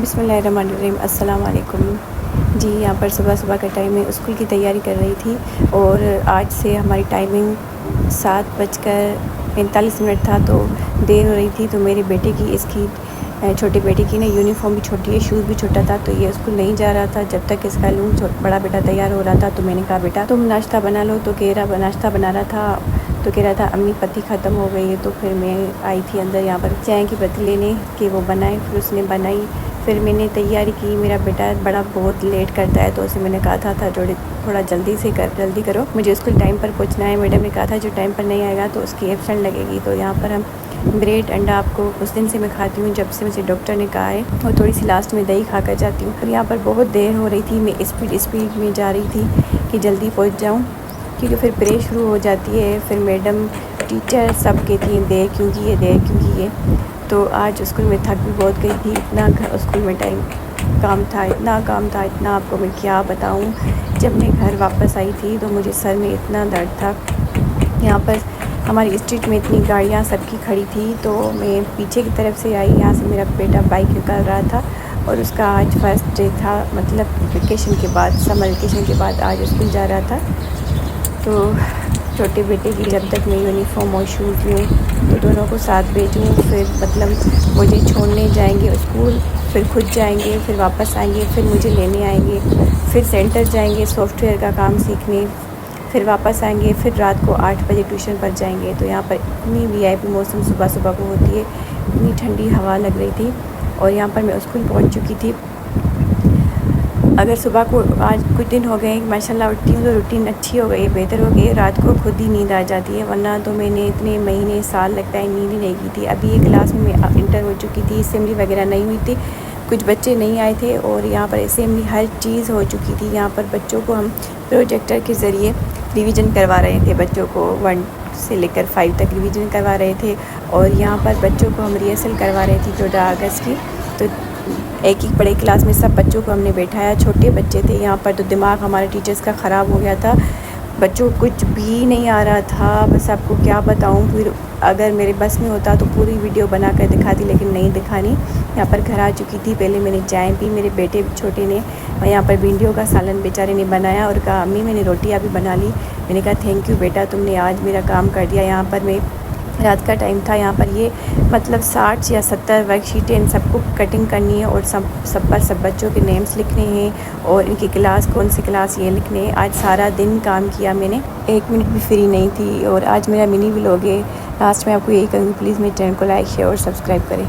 बिस्मिल्लाहिर्रहमानिर्रहीम, अस्सलाम वालेकुम जी। यहाँ पर सुबह सुबह का टाइम है, स्कूल की तैयारी कर रही थी और आज से हमारी टाइमिंग 7:45 था, तो देर हो रही थी। तो मेरे बेटे की इसकी छोटे बेटे की ना यूनिफ़ॉर्म भी छोटी है, शूज़ भी छोटा था, तो ये स्कूल नहीं जा रहा था जब तक इसका बड़ा बेटा तैयार हो रहा था। तो मैंने कहा बेटा तुम नाश्ता बना लो, तो कह रहा नाश्ता बना रहा था, तो कह रहा था अम्मी पत्ती ख़त्म हो गई है। तो फिर मैं आई थी अंदर यहाँ पर चाय की पत्ती लेने कि वो बनाए, फिर उसने बनाई, फिर मैंने तैयारी की। मेरा बेटा बड़ा बहुत लेट करता है, तो उसे मैंने कहा था थोड़ा जल्दी करो, मुझे स्कूल टाइम पर पहुँचना है। मैडम ने कहा था जो टाइम पर नहीं आएगा तो उसकी एब्सेंट लगेगी। तो यहाँ पर हम ब्रेड अंडा आपको उस दिन से मैं खाती हूँ जब से मुझे डॉक्टर ने कहा है, और थोड़ी सी लास्ट में दही खा कर जाती हूँ। और यहाँ पर बहुत देर हो रही थी, मैं स्पीड में जा रही थी कि जल्दी पहुँच जाऊँ, क्योंकि फिर प्रे शुरू हो जाती है। फिर मैडम टीचर सब कहती हैं देर क्यों की है। तो आज स्कूल में थक भी बहुत गई थी, इतना स्कूल में इतना काम था, इतना आपको मैं क्या बताऊँ। जब मैं घर वापस आई थी तो मुझे सर में इतना दर्द था। यहाँ पर हमारी स्ट्रीट में इतनी गाड़ियाँ सबकी खड़ी थी, तो मैं पीछे की तरफ से आई। यहाँ से मेरा बेटा बाइक निकाल रहा था और उसका आज फर्स्ट डे था, मतलब वेकेशन के बाद, समर वेकेशन के बाद आज स्कूल जा रहा था। तो छोटे बेटे की जब तक मैं यूनिफ़ॉर्म और शूज़ में, तो दोनों को साथ भेजूँ, फिर मतलब मुझे छोड़ने जाएंगे स्कूल, फिर खुद जाएंगे, फिर वापस आएंगे, फिर मुझे लेने आएंगे, फिर सेंटर जाएंगे सॉफ्टवेयर का काम सीखने, फिर वापस आएंगे, फिर रात को 8 बजे ट्यूशन पर जाएंगे। तो यहाँ पर इतनी वीआईपी मौसम सुबह को होती है, इतनी ठंडी हवा लग रही थी। और यहाँ पर मैं स्कूल पहुँच चुकी थी। अगर सुबह को आज कुछ दिन हो गए माशाल्लाह उठती हूँ तो रूटीन अच्छी हो गई है, बेहतर हो गई है। रात को खुद ही नींद आ जाती है, वरना तो मैंने इतने महीने साल लगता है नींद ही नहीं की थी। अभी एक क्लास में मैं इंटर हो चुकी थी, असेंबली वगैरह नहीं हुई थी, कुछ बच्चे नहीं आए थे, और यहाँ पर असेंबली हर चीज़ हो चुकी थी। यहाँ पर बच्चों को हम प्रोजेक्टर के ज़रिए रिवीजन करवा रहे थे, बच्चों को 1 से लेकर 5 तक रिवीजन करवा रहे थे। और यहाँ पर बच्चों को हम रिहर्सल करवा रहे थे 14 अगस्त की। तो एक बड़े क्लास में सब बच्चों को हमने बैठाया, छोटे बच्चे थे यहाँ पर। तो दिमाग हमारे टीचर्स का ख़राब हो गया था, बच्चों को कुछ भी नहीं आ रहा था, बस आपको क्या बताऊँ। फिर अगर मेरे बस में होता तो पूरी वीडियो बना कर दिखाती, लेकिन नहीं दिखानी। यहाँ पर घर आ चुकी थी, पहले मैंने चाय पी, मेरे बेटे छोटे ने, और यहाँ पर भिंडियों का सालन बेचारे ने बनाया और कहा अम्मी मैंने रोटियाँ भी बना ली। मैंने कहा थैंक यू बेटा, तुमने आज मेरा काम कर दिया। यहाँ पर मैं रात का टाइम था, यहाँ पर ये मतलब 60 या 70 वर्कशीटें इन सबको कटिंग करनी है, और सब पर सब बच्चों के नेम्स लिखने हैं, और इनकी क्लास कौन सी क्लास ये लिखने हैं। आज सारा दिन काम किया मैंने, 1 मिनट भी फ्री नहीं थी। और आज मेरा मिनी व्लॉग है। लास्ट में आपको यही कहूँगी, प्लीज़ मेरे चैनल को लाइक शेयर और सब्सक्राइब करें।